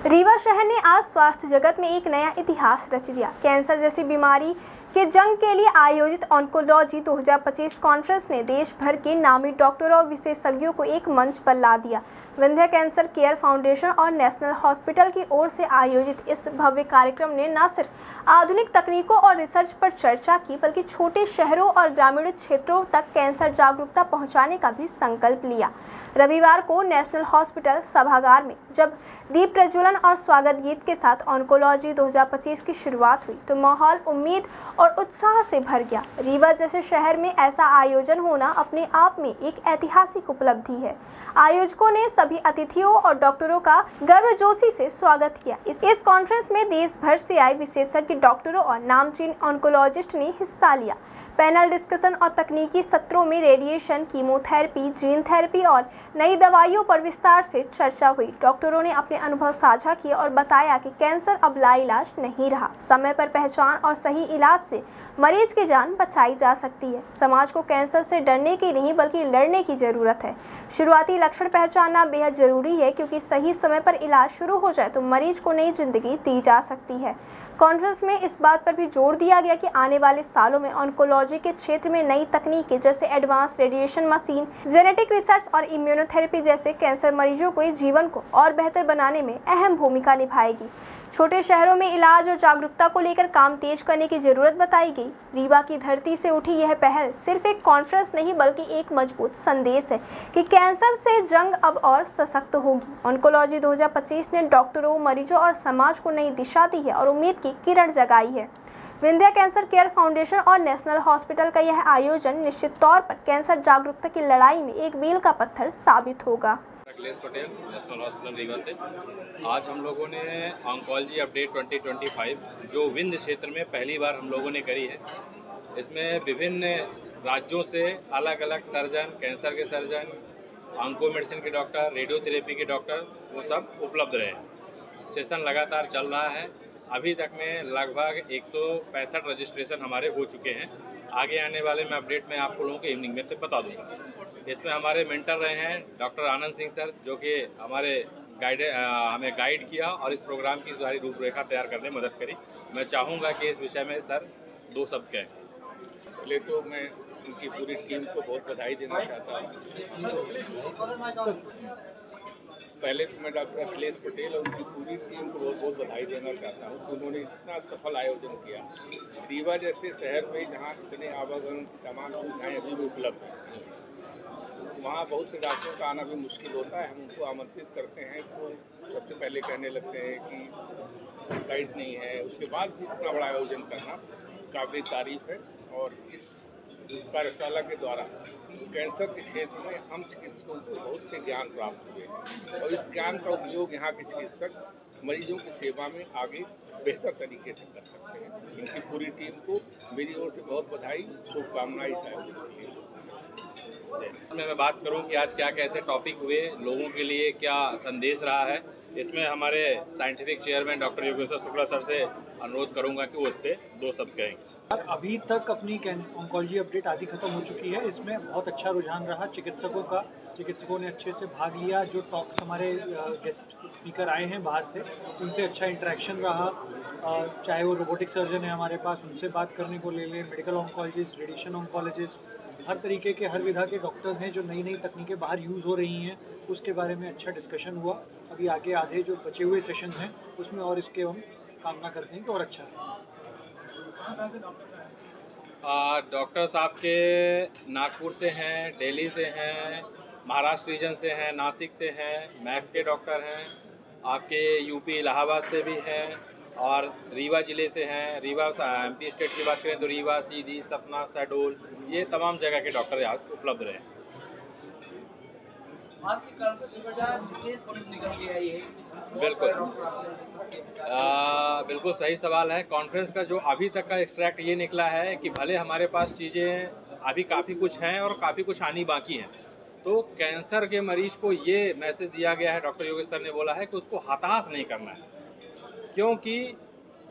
रीवा शहर ने आज स्वास्थ्य जगत में एक नया इतिहास रच दिया। कैंसर जैसी बीमारी के जंग के लिए आयोजित ऑन्कोलॉजी 2025 कॉन्फ्रेंस ने देश भर के नामी डॉक्टरों और विशेषज्ञों को एक मंच पर ला दिया। विंध्य कैंसर केयर फाउंडेशन और नेशनल हॉस्पिटल की ओर से आयोजित इस भव्य कार्यक्रम ने न सिर्फ आधुनिक तकनीकों और रिसर्च पर चर्चा की, बल्कि छोटे शहरों और ग्रामीण क्षेत्रों तक कैंसर जागरूकता पहुंचाने का भी संकल्प लिया। रविवार को नेशनल हॉस्पिटल सभागार में जब दीप प्रज्वलन और स्वागत गीत के साथ ऑन्कोलॉजी 2025 की शुरुआत हुई तो माहौल उम्मीद और उत्साह से भर गया। रीवा जैसे शहर में ऐसा आयोजन होना अपने आप में एक ऐतिहासिक उपलब्धि है। आयोजकों ने सभी अतिथियों और डॉक्टरों का गर्मजोशी से स्वागत किया। इस कॉन्फ्रेंस में देश भर से आए विशेषज्ञ डॉक्टरों और नामचीन ऑन्कोलॉजिस्ट ने हिस्सा लिया। पैनल डिस्कशन और तकनीकी सत्रों में रेडिएशन, कीमोथेरेपी, जीन थेरेपी और नई दवाइयों पर विस्तार से चर्चा हुई। डॉक्टरों ने अपने अनुभव साझा किए और बताया कि कैंसर अब लाइलाज नहीं रहा। समय पर पहचान और सही इलाज से मरीज की जान बचाई जा सकती है। समाज को कैंसर से डरने की नहीं बल्कि लड़ने की जरूरत है। शुरुआती लक्षण पहचानना बेहद जरूरी है, क्योंकि सही समय पर इलाज शुरू हो जाए तो मरीज को नई जिंदगी दी जा सकती है। कॉन्फ्रेंस में इस बात पर भी जोर दिया गया कि आने वाले सालों में ऑन्कोलॉजी के क्षेत्र में नई तकनीकें जैसे advance radiation machine, genetic research और इम्यूनोथेरेपी जैसे कैंसर मरीजों के जीवन को और बेहतर बनाने में अहम भूमिका निभाएगी। छोटे शहरों में इलाज और जागरूकता को लेकर काम तेज करने की जरूरत बताई गई। रीवा की धरती से उठी यह पहल सिर्फ एक कॉन्फ्रेंस नहीं बल्कि एक मजबूत संदेश है कि कैंसर से जंग अब और सशक्त होगी। ऑन्कोलॉजी 2025 ने डॉक्टरों, मरीजों और समाज को नई दिशा दी है और उम्मीद की किरण जगाई है। विंध्य कैंसर केयर फाउंडेशन और नेशनल हॉस्पिटल का यह आयोजन निश्चित तौर पर कैंसर जागरूकता की लड़ाई में एक मील का पत्थर साबित होगा। अखिलेश पटेल, नेशनल हॉस्पिटल रीवा से। आज हम लोगों ने ऑन्कोलॉजी अपडेट 2025 जो विंध्य क्षेत्र में पहली बार हम लोगों ने करी है, इसमें विभिन्न राज्यों से अलग अलग सर्जन, कैंसर के सर्जन, ऑन्को मेडिसिन के डॉक्टर, रेडियोथेरेपी के डॉक्टर, वो सब उपलब्ध रहे। सेशन लगातार चल रहा है। अभी तक में लगभग 165 रजिस्ट्रेशन हमारे हो चुके हैं। आगे आने वाले मैं अपडेट में आप लोगों को इवनिंग में बता दूंगा। इसमें हमारे मेंटर रहे हैं डॉक्टर आनंद सिंह सर, जो कि हमारे हमें गाइड किया और इस प्रोग्राम की सारी रूपरेखा तैयार करने में मदद करी। मैं चाहूँगा कि इस विषय में सर 2 शब्द कहें। पहले तो मैं उनकी पूरी टीम को बहुत बधाई देना चाहता हूँ। पहले तो मैं डॉक्टर अखिलेश पटेल और उनकी पूरी टीम को बहुत बहुत बधाई देना चाहता हूँ कि उन्होंने इतना सफल आयोजन किया। रीवा जैसे शहर में जहाँ इतने आवागमन की तमाम सुविधाएँ अभी भी उपलब्ध हैं, वहाँ बहुत से डॉक्टरों का आना भी मुश्किल होता है। हम उनको आमंत्रित करते हैं तो सबसे पहले कहने लगते हैं कि गाइड नहीं है। उसके बाद भी इतना बड़ा आयोजन करना काबिल तारीफ है। और इस कार्यशाला के द्वारा कैंसर के क्षेत्र में हम चिकित्सकों को बहुत से ज्ञान प्राप्त हुए हैं और इस ज्ञान का उपयोग यहाँ के चिकित्सक मरीजों की सेवा में आगे बेहतर तरीके से कर सकते हैं। इनकी पूरी टीम को मेरी ओर से बहुत बधाई, शुभकामनाएं इस आयोजन के लिए। मैं बात करूं कि आज क्या कैसे टॉपिक हुए, लोगों के लिए क्या संदेश रहा है, इसमें हमारे scientific chairman doctor Yogeshwar Shukla sir से अनुरोध करूंगा कि वो इस पर 2 शब्द कहेंगे। अभी तक अपनी ऑन्कोलॉजी अपडेट आदि खत्म हो चुकी है। इसमें बहुत अच्छा रुझान रहा चिकित्सकों का। चिकित्सकों ने अच्छे से भाग लिया। जो टॉक्स हमारे गेस्ट स्पीकर आए हैं बाहर से, उनसे अच्छा इंटरेक्शन रहा। चाहे वो रोबोटिक सर्जन है हमारे पास, उनसे बात करने को ले लें, मेडिकल ऑन्कोलॉजिस्ट, रेडिएशन ऑन्कोलॉजिस्ट, हर तरीके के हर विधा के डॉक्टर्स हैं जो नई नई तकनीकें बाहर यूज़ हो रही हैं, उसके बारे में अच्छा डिस्कशन हुआ। अभी आगे आधे जो बचे हुए सेशंस हैं उसमें और इसके हम कामना करते हैं कि और अच्छा है। डॉक्टर साहब के नागपुर से हैं, दिल्ली से हैं, महाराष्ट्र रीजन से हैं, नासिक से हैं, मैक्स के डॉक्टर हैं, आपके यूपी इलाहाबाद से भी हैं और रीवा ज़िले से हैं। रीवा MP स्टेट की बात करें तो रीवा, सीधी, सतना, शहडोल, ये तमाम जगह के डॉक्टर यहाँ उपलब्ध रहे। विशेष चीज निकल के आई है। बिल्कुल बिल्कुल सही सवाल है। कॉन्फ्रेंस का जो अभी तक का एक्सट्रैक्ट ये निकला है कि भले हमारे पास चीज़ें अभी काफ़ी कुछ हैं और काफ़ी कुछ आनी बाकी हैं, तो कैंसर के मरीज को ये मैसेज दिया गया है, डॉक्टर योगेश सर ने बोला है कि उसको हताश नहीं करना है। क्योंकि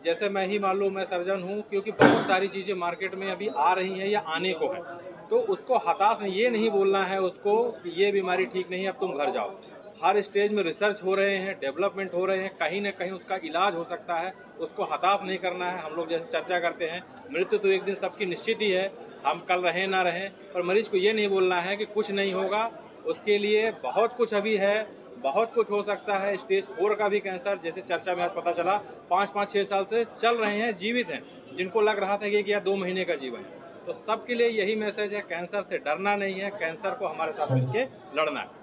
जैसे मैं ही मान लो मैं सर्जन हूँ, क्योंकि बहुत सारी चीज़ें मार्केट में अभी आ रही हैं या आने को है, तो उसको हताश ये नहीं बोलना है उसको कि ये बीमारी ठीक नहीं है अब तुम घर जाओ। हर स्टेज में रिसर्च हो रहे हैं, डेवलपमेंट हो रहे हैं, कहीं ना कहीं उसका इलाज हो सकता है, उसको हताश नहीं करना है। हम लोग जैसे चर्चा करते हैं, मृत्यु तो एक दिन सबकी निश्चित ही है, हम कल रहें ना रहें, पर मरीज को ये नहीं बोलना है कि कुछ नहीं होगा, उसके लिए बहुत कुछ अभी है, बहुत कुछ हो सकता है। स्टेज 4 का भी कैंसर जैसे चर्चा में आज पता चला 5-5-6 साल से चल रहे हैं, जीवित हैं, जिनको लग रहा था कि 2 महीने का जीवन है। तो सबके लिए यही मैसेज है, कैंसर से डरना नहीं है, कैंसर को हमारे साथ मिलके लड़ना है।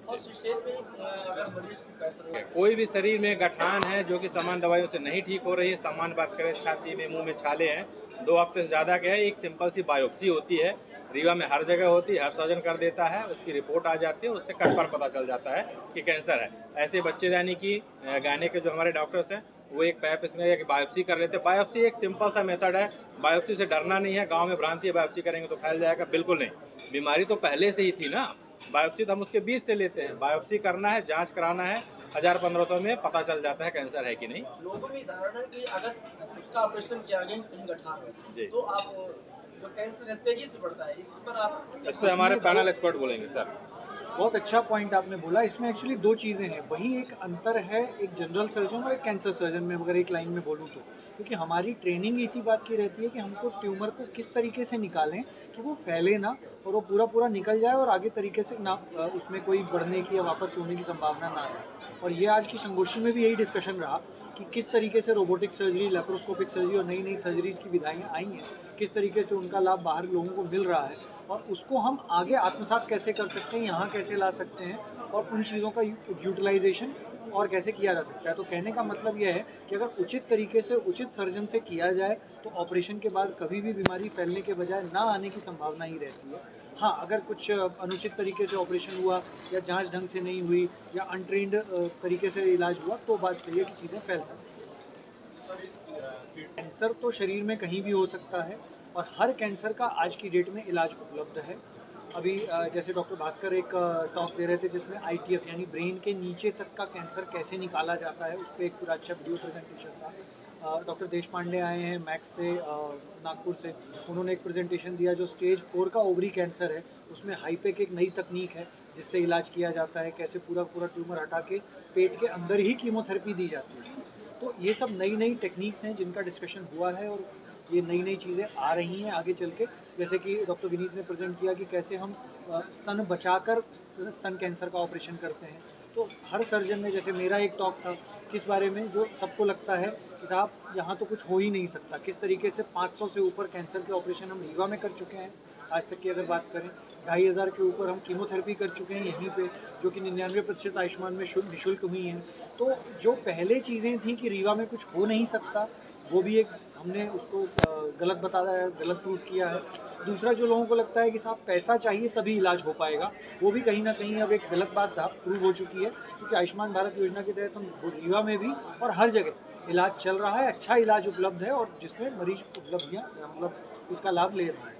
और विशेष में अगर मरीज को कैंसर हो, कोई भी शरीर में गठान है जो कि सामान्य दवाइयों से नहीं ठीक हो रही है, सामान्य बात करें छाती में, मुंह में छाले हैं, 2 हफ्ते से ज़्यादा के है, एक सिंपल सी बायोप्सी होती है, रीवा में हर जगह होती है, हर सर्जन कर देता है, उसकी रिपोर्ट आ जाती है, उससे कट पर पता चल जाता है कि कैंसर है। ऐसे बच्चे यानी कि गाने के जो हमारे डॉक्टर्स हैं, वो एक पैप इसमें एक बायोप्सी कर लेते हैं। बायोप्सी एक सिंपल सा मेथड है, बायोप्सी से डरना नहीं है। गाँव में भ्रांति है बायोप्सी करेंगे तो फैल जाएगा, बिल्कुल नहीं। बीमारी तो पहले से ही थी ना, बायोप्सी तो हम उसके बीच से लेते हैं। बायोप्सी करना है, जांच कराना है, 1000-1500 में पता चल जाता है कैंसर है कि नहीं। लोगों में धारणा है कि अगर उसका ऑपरेशन किया गया कहीं गठान जी। हो तो आप जो कैंसर है तेजी से बढ़ता है, इस पर आप इस पे हमारे पैनल एक्सपर्ट बोलेंगे सर। बहुत अच्छा पॉइंट आपने बोला। इसमें एक्चुअली दो चीज़ें हैं, वही एक अंतर है एक जनरल सर्जन और एक कैंसर सर्जन में, अगर एक लाइन में बोलूँ तो, क्योंकि हमारी ट्रेनिंग इसी बात की रहती है कि हमको ट्यूमर को किस तरीके से निकालें कि वो फैले ना और वो पूरा पूरा निकल जाए और आगे तरीके से ना उसमें कोई बढ़ने की या वापस होने की संभावना ना रहे। और ये आज की संगोष्ठी में भी यही डिस्कशन रहा कि किस तरीके से रोबोटिक सर्जरी, लेप्रोस्कोपिक सर्जरी और नई नई सर्जरीज की विधाएँ आई हैं, किस तरीके से उनका लाभ बाहर लोगों को मिल रहा है और उसको हम आगे आत्मसात कैसे कर सकते हैं, यहाँ कैसे ला सकते हैं और उन चीज़ों का यूटिलाइजेशन और कैसे किया जा सकता है। तो कहने का मतलब यह है कि अगर उचित तरीके से उचित सर्जन से किया जाए तो ऑपरेशन के बाद कभी भी बीमारी फैलने के बजाय ना आने की संभावना ही रहती है। हाँ, अगर कुछ अनुचित तरीके से ऑपरेशन हुआ या जांच ढंग से नहीं हुई या अनट्रेंड तरीके से इलाज हुआ तो बात सही है कि चीज़ें फैल सकती हैं। कैंसर तो शरीर में कहीं भी हो सकता है और हर कैंसर का आज की डेट में इलाज उपलब्ध है। अभी जैसे डॉक्टर भास्कर एक टॉक दे रहे थे जिसमें ITF यानी ब्रेन के नीचे तक का कैंसर कैसे निकाला जाता है, उस पर एक पूरा अच्छा वीडियो प्रेजेंटेशन था। डॉक्टर देश पांडे आए हैं मैक्स से, नागपुर से, उन्होंने एक प्रेजेंटेशन दिया जो स्टेज 4 का ओवरी कैंसर है, उसमें हाईपेक एक नई तकनीक है जिससे इलाज किया जाता है, कैसे पूरा पूरा ट्यूमर हटा के पेट के अंदर ही कीमोथेरेपी दी जाती है। तो ये सब नई नई टेक्निक्स हैं जिनका डिस्कशन हुआ है और ये नई नई चीज़ें आ रही हैं आगे चल के। जैसे कि डॉक्टर विनीत ने प्रेजेंट किया कि कैसे हम स्तन बचाकर स्तन कैंसर का ऑपरेशन करते हैं। तो हर सर्जन ने, जैसे मेरा एक टॉक था किस बारे में, जो सबको लगता है कि साहब यहाँ तो कुछ हो ही नहीं सकता, किस तरीके से 500 से ऊपर कैंसर के ऑपरेशन हम रीवा में कर चुके हैं आज तक की अगर बात करें, 2500 के ऊपर हम कीमोथेरेपी कर चुके हैं यहीं पे, जो कि 99% आयुष्मान में निःशुल्क हुई हैं। तो जो पहले चीज़ें थी कि रीवा में कुछ हो नहीं सकता, वो भी एक हमने उसको गलत बताया है, गलत प्रूव किया है। दूसरा, जो लोगों को लगता है कि साहब पैसा चाहिए तभी इलाज हो पाएगा, वो भी कहीं ना कहीं अब एक गलत बात प्रूव हो चुकी है, क्योंकि आयुष्मान भारत योजना के तहत हम रीवा में भी और हर जगह इलाज चल रहा है, अच्छा इलाज उपलब्ध है और जिसमें मरीज उपलब्धियाँ मतलब उसका लाभ ले रहे हैं।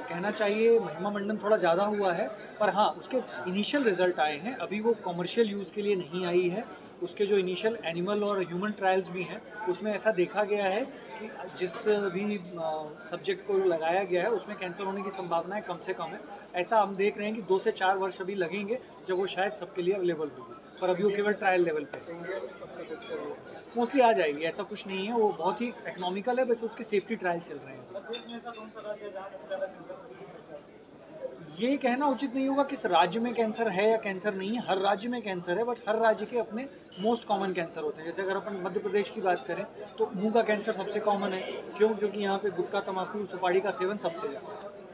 कहना चाहिए महिमा मंडन थोड़ा ज़्यादा हुआ है, पर हाँ उसके इनिशियल रिजल्ट आए हैं, अभी वो कमर्शियल यूज़ के लिए नहीं आई है। उसके जो इनिशियल एनिमल और ह्यूमन ट्रायल्स भी हैं उसमें ऐसा देखा गया है कि जिस भी सब्जेक्ट को लगाया गया है उसमें कैंसर होने की संभावनाएं कम से कम है। ऐसा हम देख रहे हैं कि 2 से 4 वर्ष अभी लगेंगे जब वो शायद सबके लिए अवेलेबल होगी, पर अभी वो केवल ट्रायल लेवल पे मोस्टली आ जाएगी, ऐसा कुछ नहीं है, वो बहुत ही इकोनॉमिकल है, बस उसके सेफ्टी ट्रायल चल रहे हैं। ये कहना उचित नहीं होगा किस राज्य में कैंसर है या कैंसर नहीं है, हर राज्य में कैंसर है, बट हर राज्य के अपने मोस्ट कॉमन कैंसर होते हैं। जैसे अगर अपन मध्य प्रदेश की बात करें तो मुंह का कैंसर सबसे कॉमन है, क्यों? क्योंकि यहाँ पे गुटखा, तंबाकू, सुपारी का सेवन सबसे ज़्यादा है।